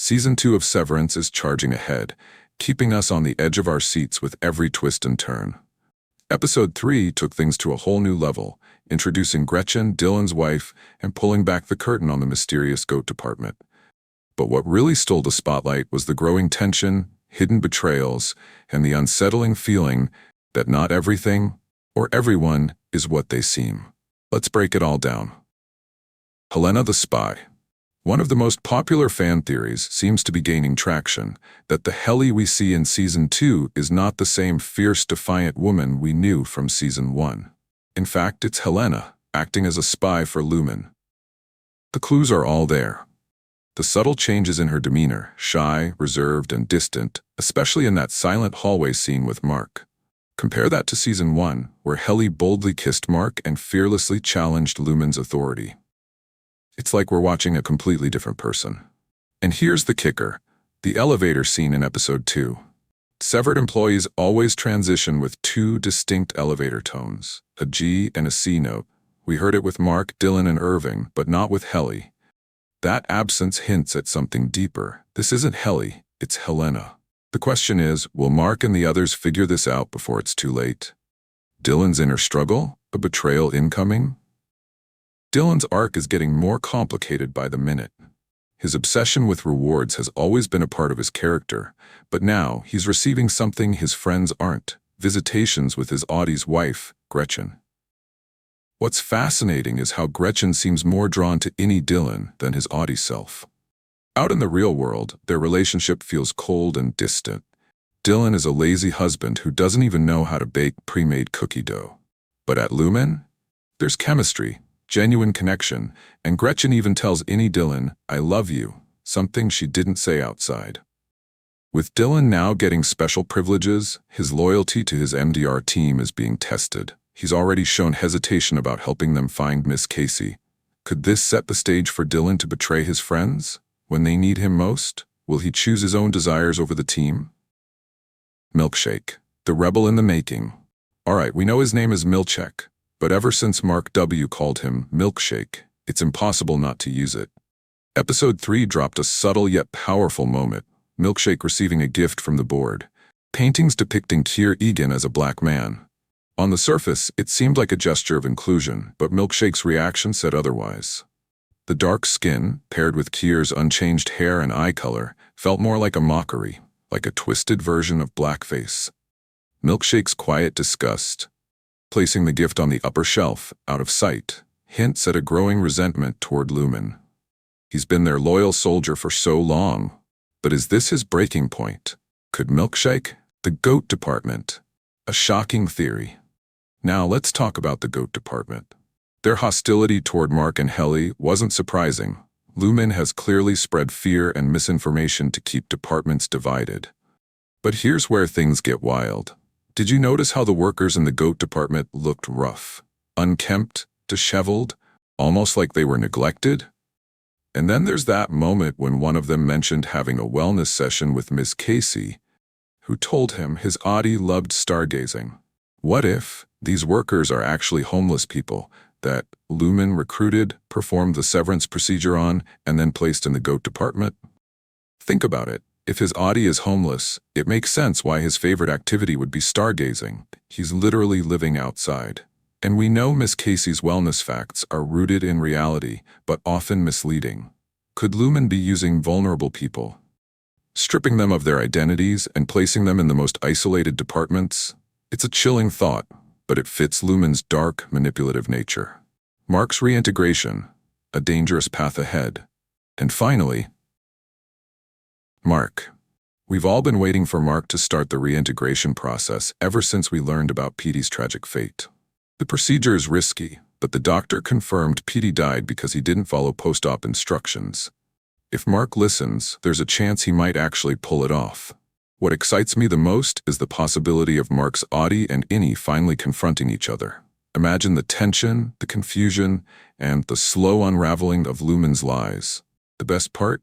Season 2 of Severance is charging ahead, keeping us on the edge of our seats with every twist and turn. Episode 3 took things to a whole new level, introducing Gretchen, Dylan's wife, and pulling back the curtain on the mysterious goat department. But what really stole the spotlight was the growing tension, hidden betrayals, and the unsettling feeling that not everything, or everyone, is what they seem. Let's break it all down. Helena the Spy. One of the most popular fan theories seems to be gaining traction, that the Helly we see in Season 2 is not the same fierce, defiant woman we knew from Season 1. In fact, it's Helena, acting as a spy for Lumen. The clues are all there. The subtle changes in her demeanor, shy, reserved, and distant, especially in that silent hallway scene with Mark. Compare that to Season 1, where Helly boldly kissed Mark and fearlessly challenged Lumen's authority. It's like we're watching a completely different person. And here's the kicker, the elevator scene in Episode 2. Severed employees always transition with two distinct elevator tones, a G and a C note. We heard it with Mark, Dylan, and Irving, but not with Helly. That absence hints at something deeper. This isn't Helly, it's Helena. The question is, will Mark and the others figure this out before it's too late? Dylan's inner struggle? A betrayal incoming? Dylan's arc is getting more complicated by the minute. His obsession with rewards has always been a part of his character, but now he's receiving something his friends aren't, visitations with his Audie's wife, Gretchen. What's fascinating is how Gretchen seems more drawn to Dylan than his Audie self. Out in the real world, their relationship feels cold and distant. Dylan is a lazy husband who doesn't even know how to bake pre-made cookie dough. But at Lumen, there's chemistry, genuine connection, and Gretchen even tells Dylan, "I love you," something she didn't say outside. With Dylan now getting special privileges, his loyalty to his MDR team is being tested. He's already shown hesitation about helping them find Miss Casey. Could this set the stage for Dylan to betray his friends? When they need him most, will he choose his own desires over the team? Milkshake, the rebel in the making. Alright, we know his name is Milchek, but ever since Mark W. called him Milkshake, it's impossible not to use it. Episode 3 dropped a subtle yet powerful moment, Milkshake receiving a gift from the board. Paintings depicting Keir Egan as a black man. On the surface, it seemed like a gesture of inclusion, but Milkshake's reaction said otherwise. The dark skin, paired with Keir's unchanged hair and eye color, felt more like a mockery, like a twisted version of blackface. Milkshake's quiet disgust, placing the gift on the upper shelf, out of sight, hints at a growing resentment toward Lumen. He's been their loyal soldier for so long. But is this his breaking point? Could Milkshake? The goat department. A shocking theory. Now let's talk about the goat department. Their hostility toward Mark and Helly wasn't surprising. Lumen has clearly spread fear and misinformation to keep departments divided. But here's where things get wild. Did you notice how the workers in the goat department looked rough, unkempt, disheveled, almost like they were neglected? And then there's that moment when one of them mentioned having a wellness session with Miss Casey, who told him his Audie loved stargazing. What if these workers are actually homeless people that Lumen recruited, performed the severance procedure on, and then placed in the goat department? Think about it. If his Audie is homeless, it makes sense why his favorite activity would be stargazing. He's literally living outside. And we know Miss Casey's wellness facts are rooted in reality, but often misleading. Could Lumen be using vulnerable people, stripping them of their identities and placing them in the most isolated departments? It's a chilling thought, but it fits Lumen's dark, manipulative nature. Mark's reintegration, a dangerous path ahead. And finally, Mark. We've all been waiting for Mark to start the reintegration process ever since we learned about Petey's tragic fate. The procedure is risky, but the doctor confirmed Petey died because he didn't follow post-op instructions. If Mark listens, there's a chance he might actually pull it off. What excites me the most is the possibility of Mark's Audie and Innie finally confronting each other. Imagine the tension, the confusion, and the slow unraveling of Lumen's lies. The best part?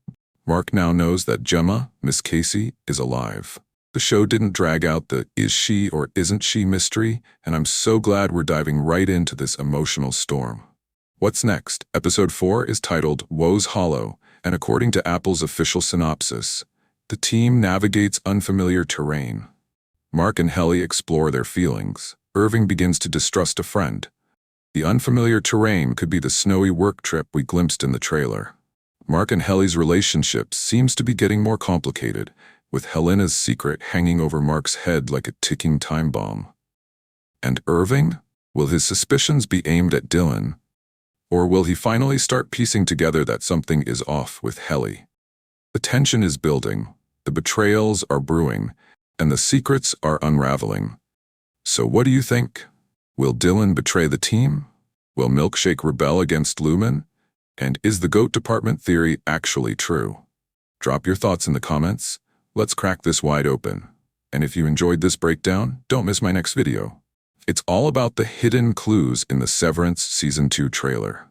Mark now knows that Gemma, Miss Casey, is alive. The show didn't drag out the is she or isn't she mystery, and I'm so glad we're diving right into this emotional storm. What's next? Episode 4 is titled Woe's Hollow, And according to Apple's official synopsis, the team navigates unfamiliar terrain. Mark and Helly explore their feelings. Irving begins to distrust a friend. The unfamiliar terrain could be the snowy work trip we glimpsed in the trailer. Mark and Helly's relationship seems to be getting more complicated, with Helena's secret hanging over Mark's head like a ticking time bomb. And Irving? Will his suspicions be aimed at Dylan? Or will he finally start piecing together that something is off with Helly? The tension is building, the betrayals are brewing, and the secrets are unraveling. So what do you think? Will Dylan betray the team? Will Milkshake rebel against Lumen? And is the GOAT department theory actually true? Drop your thoughts in the comments. Let's crack this wide open. And if you enjoyed this breakdown, don't miss my next video. It's all about the hidden clues in the Severance Season 2 trailer.